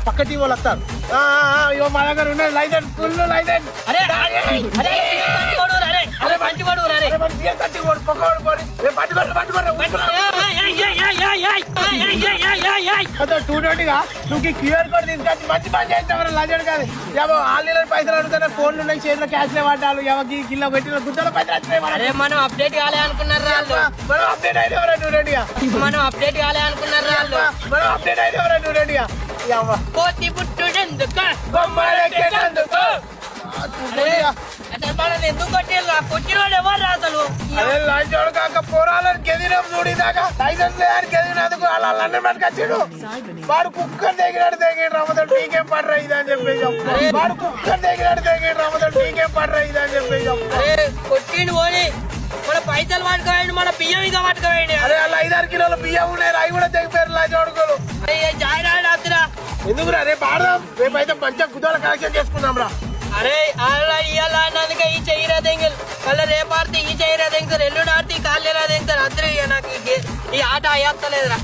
పక్క టీవీ వాళ్ళు వస్తారు. ఇగో మా దగ్గర ఉన్నది లైసెన్స్, ఫుల్ లైసెన్స్. అరే మంచి వాడు రే. నువ్వు క్యూఆర్ కోడ్ తీసుకొచ్చి మంచి పని చేస్తావు. లజడు కాదు ఆన్లైన్ పైసలు అడుగుతున్నా, ఫోన్లు ఉన్నాయి, చేతిలో క్యాష్ పడ్డాలు, ఎవరికి కిలో పెట్టిన గుద్దల పైసలు అరే మనం అప్డేట్ కాలే అనుకున్నారు వాళ్ళు. మనం అప్డేట్ అయినవరా నువ్వు రెడీగా? మనం అప్డేట్ కాలే అనుకున్నారు వాళ్ళు. మనం అప్డేట్ అయినవరా నువ్వు రెడీగా? కోతి పుట్టుడెందుకు ఎందుకు కొట్టిల్లా? కొట్టినోడు ఎవరు అసలు? అదే లంచోడు కాక పోరాలని గెదినం చూడిదాకా లైసెన్స్ లేదని గెదినందుకు అలా లండన్ మనకి వచ్చాడు. వాడు కుక్కర్ తెగినాడు రమ్మతాడు టీకేం పడరా ఇది అని చెప్పేసి. వాడు కుక్కర్ తెగినాడు రమ్మతాడు టీకేం పడరా ఇది అని చెప్పేసి. అరే కొట్టిండు పోని మన పైసలు పట్టుకోండి, మన బియ్యం ఇంకా పట్టుకోండి. అరే అలా 5-6 కిలోల బియ్యం ఉన్నాయి, అవి కూడా తెగిపోయారు లంచోడుకోలు. జాయిన్ అద్దురా. ఎందుకురా రేపు ఆడదాం, రేపు అయితే మంచిగా కుదాల కలెక్షన్ చేసుకుందాం రా. అరే అలా ఇయ్యాలా అన్నందుకే ఈ చెయ్యిరా దెంగలు, మళ్ళీ రేపు ఆడితే ఈ చెయ్యిరా దెంగుతారు, ఎల్లుండి ఆడితే ఈ కాళ్ళేరా దెంగుతారు. అందరూ నాకు ఈ ఆట అయ్యలేదురా.